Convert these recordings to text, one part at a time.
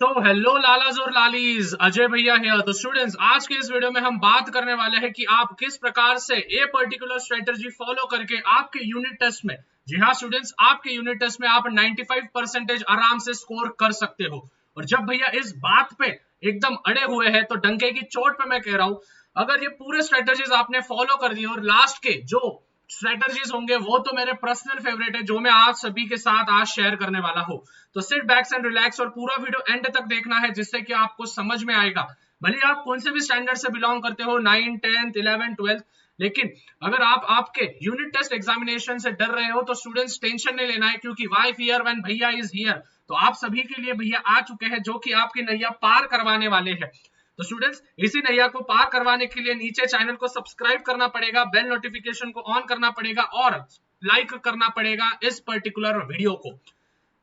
तो हेलो लालाज और लालीज, अजय भैया है। तो स्टूडेंट्स, आज के इस वीडियो में हम बात करने वाले हैं कि आप किस प्रकार से ए पर्टिकुलर स्ट्रेटजी फॉलो करके आपके यूनिट टेस्ट में, जी हाँ स्टूडेंट्स, आपके यूनिट टेस्ट में आप 95% आराम से स्कोर कर सकते हो। और जब भैया इस बात पे एकदम अड़े हुए हैं तो डंके की चोट पे मैं कह रहा हूं, अगर ये पूरे स्ट्रेटजीज आपने फॉलो कर दिए और लास्ट के जो स्ट्रेटजीज होंगे वो तो मेरे पर्सनल फेवरेट है, जो मैं आज सभी के साथ आज शेयर करने वाला हूं। तो सिट बैक्स एंड रिलैक्स और पूरा वीडियो एंड तक देखना है, जिससे कि आपको समझ में आएगा। भले आप कौन से भी स्टैंडर्ड से बिलोंग करते हो, 9, 10, 11, 12, लेकिन अगर आप आपके यूनिट टेस्ट एग्जामिनेशन से डर रहे हो तो स्टूडेंट्स टेंशन नहीं लेना है, क्योंकि वाई फियर व्हेन भैया इज हियर। तो आप सभी के लिए भैया आ चुके हैं, जो कि आपकी नैया पार करवाने वाले हैं। तो स्टूडेंट्स, इसी नैया को पार करवाने के लिए नीचे चैनल को सब्सक्राइब करना पड़ेगा, बेल नोटिफिकेशन को ऑन करना पड़ेगा और लाइक करना पड़ेगा इस पर्टिकुलर वीडियो को।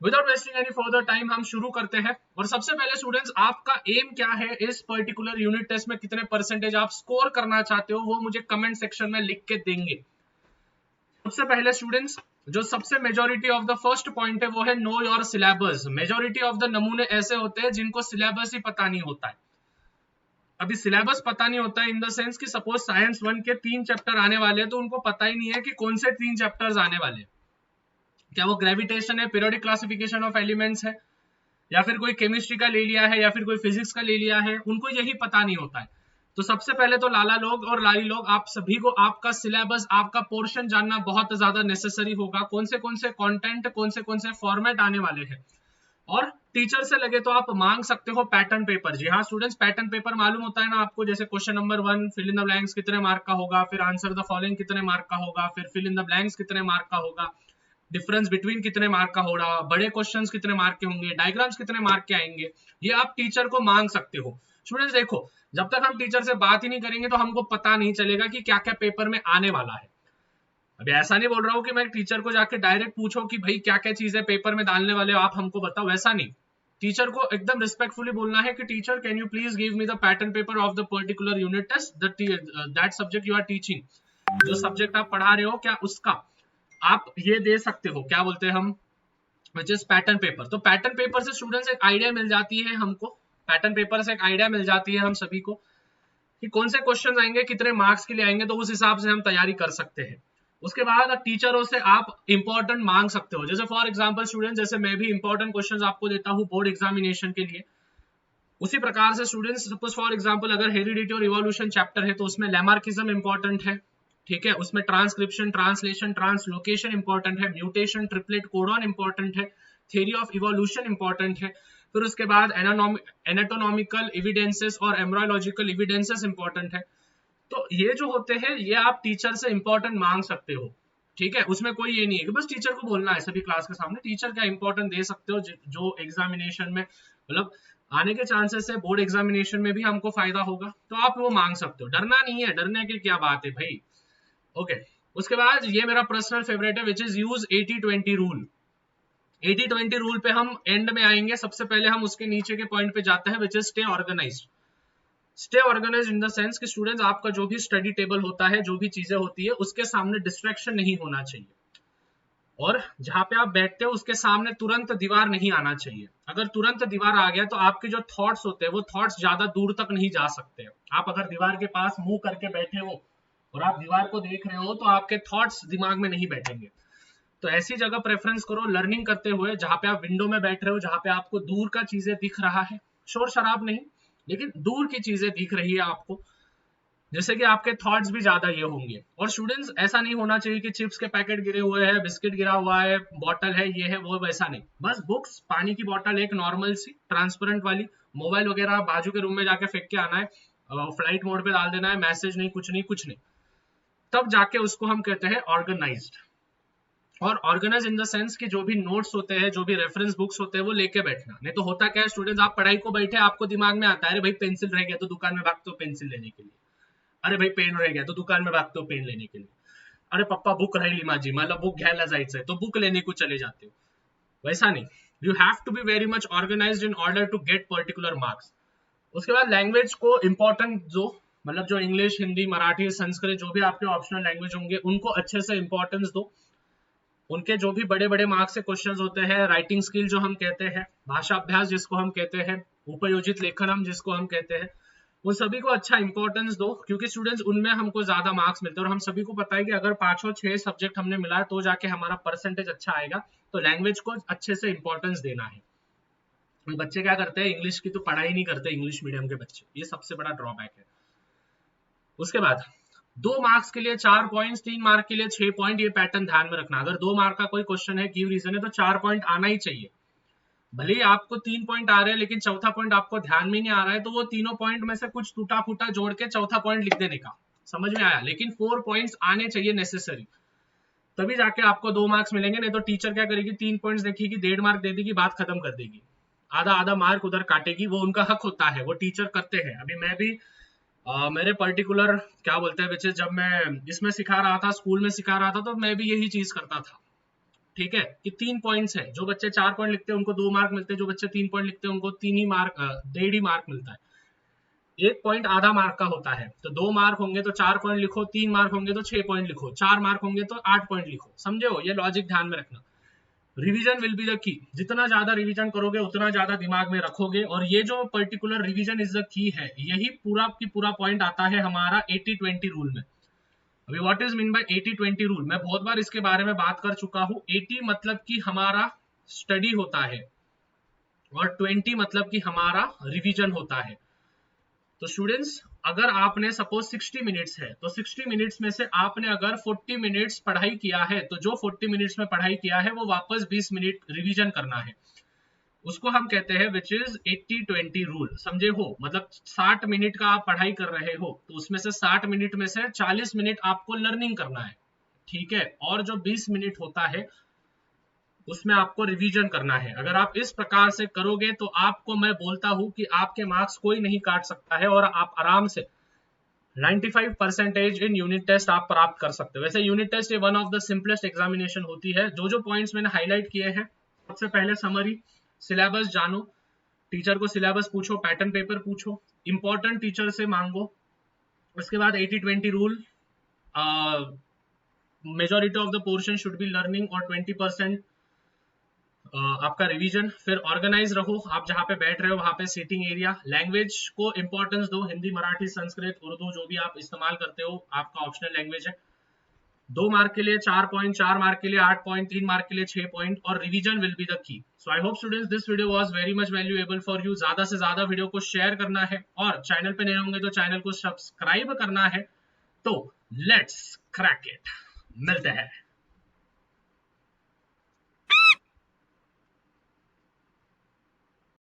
Without wasting any further time हम शुरू करते हैं। और सबसे पहले स्टूडेंट्स, आपका एम क्या है इस पर्टिकुलर यूनिट टेस्ट में, कितने परसेंटेज आप स्कोर करना चाहते हो वो मुझे कमेंट सेक्शन में लिख के देंगे। सबसे पहले स्टूडेंट्स, जो सबसे majority of the first point है वो है know your syllabus. Majority of the नमूने ऐसे होते हैं जिनको सिलेबस ही पता नहीं होता है। अभी सिलेबस पता नहीं होता है इन द सेंस कि सपोज साइंस 1 के 3 चैप्टर आने वाले हैं तो उनको पता ही नहीं है कि कौन से 3 चैप्टर्स आने वाले हैं। क्या वो ग्रेविटेशन है, पीरियोडिक क्लासिफिकेशन ऑफ एलिमेंट्स है, या फिर कोई केमिस्ट्री का ले लिया है, या फिर कोई फिजिक्स का ले लिया है, उनको यही पता नहीं होता है। तो सबसे पहले तो लाला लोग और लाली लोग, आप सभी को आपका सिलेबस, आपका पोर्शन जानना बहुत ज्यादा नेसेसरी होगा। कौन से कंटेंट, कौन से फॉर्मेट आने वाले हैं। और टीचर से लगे तो आप मांग सकते हो पैटर्न पेपर। जी हाँ स्टूडेंट्स, पैटर्न पेपर मालूम होता है ना आपको, जैसे question number 1 fill in the blanks कितने मार्क का होगा, फिर आंसर द फॉलोइंग कितने मार्क का होगा, फिर फिल इन द ब्लैंक्स कितने मार्क का होगा, डिफरेंस बिटवीन कितने मार्क का होगा, बड़े क्वेश्चंस कितने मार्क के होंगे, डायग्राम्स कितने मार्क के आएंगे। ये आप टीचर को मांग सकते हो। स्टूडेंट्स देखो, जब तक हम टीचर से बात ही नहीं करेंगे तो हमको पता नहीं चलेगा कि क्या क्या पेपर में आने वाला है। अभी ऐसा नहीं बोल रहा हूँ कि मैं टीचर को जाके डायरेक्ट पूछो कि भाई क्या क्या चीजें पेपर में डालने वाले हो, आप हमको बताओ, वैसा नहीं। टीचर को एकदम रिस्पेक्टफुली बोलना है कि teacher can you please give me the pattern paper of the particular unit test that subject you are teaching. जो सब्जेक्ट आप पढ़ा रहे हो, क्या उसका आप ये दे सकते हो, क्या बोलते हैं हम, विच इज पैटर्न पेपर। तो पैटर्न पेपर से स्टूडेंट्स एक आइडिया मिल जाती है हमको, पैटर्न पेपर से एक आइडिया मिल जाती है हम सभी को कि कौन से क्वेश्चन आएंगे, कितने मार्क्स के लिए आएंगे, तो उस हिसाब से हम तैयारी कर सकते हैं। उसके बाद टीचरों से आप इंपॉर्टेंट मांग सकते हो। जैसे फॉर एग्जांपल स्टूडेंट, जैसे मैं भी इंपॉर्टेंट क्वेश्चंस आपको देता हूँ बोर्ड एग्जामिनेशन के लिए, उसी प्रकार से स्टूडेंट्स सपोज फॉर एग्जांपल अगर हेरिडिटी और इवोल्यूशन चैप्टर है तो उसमें लैमार्किज्म इंपॉर्टेंट है, ठीक है, उसमें ट्रांसक्रिप्शन, ट्रांसलेशन, ट्रांसलोकेशन इंपॉर्टेंट है, म्यूटेशन, ट्रिपलेट कोडॉन इंपॉर्टेंट है, थ्योरी ऑफ इवोल्यूशन इंपॉर्टेंट है, फिर उसके बाद एनाटोनॉमिकल एविडेंसेस और एम्ब्रायोलॉजिकल एविडेंसेस इंपॉर्टेंट है। तो ये जो होते हैं ये आप टीचर से इंपॉर्टेंट मांग सकते हो, ठीक है। उसमें कोई ये नहीं है कि बस टीचर को बोलना है सभी क्लास के सामने। टीचर क्या इंपॉर्टेंट दे सकते हो जो एग्जामिनेशन में मतलब आने के चांसेस है, बोर्ड एग्जामिनेशन में भी हमको फायदा होगा, तो आप वो मांग सकते हो। डरना नहीं है, डरने की क्या बात है भाई। ओके, उसके बाद ये मेरा पर्सनल फेवरेट है which is use 80-20 rule. 80-20 rule पे हम एंड में आएंगे, सबसे पहले हम उसके नीचे के पॉइंट पे जाते हैं which is stay organized. Stay organized in the sense कि स्टूडेंट्स आपका जो भी स्टडी टेबल होता है, जो भी चीजें होती है, उसके सामने डिस्ट्रैक्शन नहीं होना चाहिए, और जहां पे आप बैठते हो उसके सामने तुरंत दीवार नहीं आना चाहिए। अगर तुरंत दीवार आ गया तो आपके जो थॉट्स होते हैं वो थॉट्स ज्यादा दूर तक नहीं जा सकते। आप अगर दीवार के पास मुंह करके बैठे हो और आप दीवार को देख रहे हो तो आपके थॉट्स दिमाग में नहीं बैठेंगे। तो ऐसी जगह प्रेफरेंस करो लर्निंग करते हुए जहां पे आप विंडो में बैठ रहे हो, जहां पे आपको दूर का चीजें दिख रहा है, शोर शराब नहीं, लेकिन दूर की चीजें दिख रही है आपको, जैसे कि आपके थॉट्स भी ज्यादा ये होंगे। और स्टूडेंट्स ऐसा नहीं होना चाहिए कि चिप्स के पैकेट गिरे हुए हैं, बिस्किट गिरा हुआ है, बॉटल है, ये है वो, वैसा नहीं। बस बुक्स, पानी की बॉटल एक नॉर्मल सी ट्रांसपेरेंट वाली, मोबाइल वगैरह बाजू के रूम में जाके फेंक के आना है, फ्लाइट मोड पे डाल देना है, मैसेज नहीं, कुछ नहीं, कुछ नहीं। तब जाके उसको हम कहते हैं ऑर्गेनाइज्ड। और ऑर्गेनाइज इन द सेंस कि जो भी नोट्स होते हैं, जो भी रेफरेंस बुक्स होते हैं वो लेके बैठना। नहीं तो होता क्या है स्टूडेंट्स, आप पढ़ाई को बैठे, आपको दिमाग में आता है अरे भाई पेंसिल रह गया तो दुकान में भागते हो पेंसिल लेने के लिए, अरे भाई पेन रह गया तो दुकान में भागते हो पेन लेने के लिए, अरे पप्पा बुक राहिली माझी मला बुक घ्यायला जायचंय तो बुक लेने को चले जाते हो। वैसा नहीं, you have to be very much organized in order to get particular marks. उसके बाद लैंग्वेज को इंपॉर्टेंट, जो मतलब जो इंग्लिश, हिंदी, मराठी, संस्कृत, जो भी आपके ऑप्शनल लैंग्वेज होंगे उनको अच्छे से इंपॉर्टेंस दो। उनके जो भी बड़े बड़े मार्क्स से क्वेश्चंस होते हैं, राइटिंग स्किल जो हम कहते हैं, भाषा अभ्यास जिसको हम कहते हैं, उपयोजित लेखन हम जिसको हम कहते हैं, उन सभी को अच्छा इंपॉर्टेंस दो, क्योंकि स्टूडेंट्स उनमें हमको ज्यादा मार्क्स मिलते हैं और हम सभी को पता है कि अगर 5 और 6 सब्जेक्ट हमने मिलाया तो जाके हमारा परसेंटेज अच्छा आएगा। तो लैंग्वेज को अच्छे से इंपॉर्टेंस देना है। बच्चे क्या करते हैं, इंग्लिश की तो पढ़ाई नहीं करते, इंग्लिश मीडियम के बच्चे, ये सबसे बड़ा ड्रॉबैक है। उसके बाद 2 मार्क्स के लिए 4 पॉइंट्स, 3 मार्क के लिए 6 पॉइंट, ये पैटर्न ध्यान में रखना। अगर 2 मार्क का कोई क्वेश्चन है, गिव रीजन है, तो 4 पॉइंट आना ही चाहिए। भले ही आपको 3 पॉइंट आ रहे हैं लेकिन चौथा पॉइंट आपको ध्यान में नहीं आ रहा है, तो वो तीनों पॉइंट में से कुछ टूटा फूटा जोड़ के चौथा पॉइंट लिख देने का, समझ में आया। लेकिन 4 पॉइंट्स आने चाहिए नेसेसरी, तभी जाके आपको 2 मार्क्स मिलेंगे। नहीं तो टीचर क्या करेगी, 3 पॉइंट्स देखेगी, 1.5 मार्क दे देगी, बात खत्म कर देगी, आधा आधा मार्क उधर काटेगी। वो उनका हक होता है, वो टीचर करते हैं। अभी मैं भी मेरे पर्टिकुलर क्या बोलते हैं बच्चे, जब मैं इसमें सिखा रहा था, स्कूल में सिखा रहा था, तो मैं भी यही चीज करता था। ठीक है, कि 3 पॉइंट्स है, जो बच्चे 4 पॉइंट लिखते हैं उनको 2 मार्क मिलते हैं, जो बच्चे 3 पॉइंट लिखते हैं उनको 3 ही मार्क, 1.5 मार्क मिलता है। 1 पॉइंट आधा मार्क का होता है, तो 2 मार्क होंगे तो 4 पॉइंट लिखो, 3 मार्क होंगे तो 6 पॉइंट लिखो, 4 मार्क होंगे तो 8 पॉइंट लिखो, समझे हो। ये लॉजिक ध्यान में रखना। Revision will be the key, जितना ज्यादा रिवीजन करोगे उतना ज्यादा दिमाग में रखोगे, और ये जो particular revision is the key है, यही पूरा की पूरा पॉइंट आता है हमारा 80-20 रूल में। अभी what is mean by 80-20 rule, मैं बहुत बार इसके बारे में बात कर चुका हूं। 80 मतलब कि हमारा स्टडी होता है और 20 मतलब कि हमारा रिवीजन होता है। तो स्टूडेंट्स, अगर आपने सपोज 60 मिनट्स है, तो 60 मिनट्स में से आपने अगर 40 मिनट्स पढ़ाई किया है, तो जो 40 मिनट्स में पढ़ाई किया है वो वापस 20 मिनट रिवीजन करना है। उसको हम कहते हैं विच इज 80-20 रूल, समझे हो। मतलब 60 मिनट का आप पढ़ाई कर रहे हो, तो उसमें से 60 मिनट में से 40 मिनट आपको लर्निंग करना है, ठीक है, और जो 20 मिनट होता है उसमें आपको रिवीजन करना है। अगर आप इस प्रकार से करोगे तो आपको मैं बोलता हूं कि आपके मार्क्स कोई नहीं काट सकता है, और आप आराम से 95% इन यूनिट टेस्ट आप प्राप्त कर सकते हो। वैसे यूनिट टेस्ट ये one of the simplest examination होती है। जो जो पॉइंट्स मैंने हाईलाइट किए हैं, सबसे पहले समरी, सिलेबस जानो, टीचर को सिलेबस पूछो, पैटर्न पेपर पूछो, इंपॉर्टेंट टीचर से मांगो। उसके बाद 80-20 rule, majority of the portion should be learning और 20% आपका रिवीजन। फिर ऑर्गेनाइज रहो, आप जहां पे बैठ रहे हो वहां पे सीटिंग एरिया। लैंग्वेज को इंपॉर्टेंस दो, हिंदी, मराठी, संस्कृत, उर्दू जो भी आप इस्तेमाल करते हो, आपका ऑप्शनल लैंग्वेज है। 2 मार्क के लिए 4 पॉइंट, 4 मार्क के लिए 8 पॉइंट, 3 मार्क के लिए 6 पॉइंट, और revision will be the key. So I hope students this video was very much valuable for you. ज्यादा से ज्यादा वीडियो को शेयर करना है, और चैनल पे नए होंगे तो चैनल को सब्सक्राइब करना है। तो लेट्स क्रैक इट, मिलते हैं।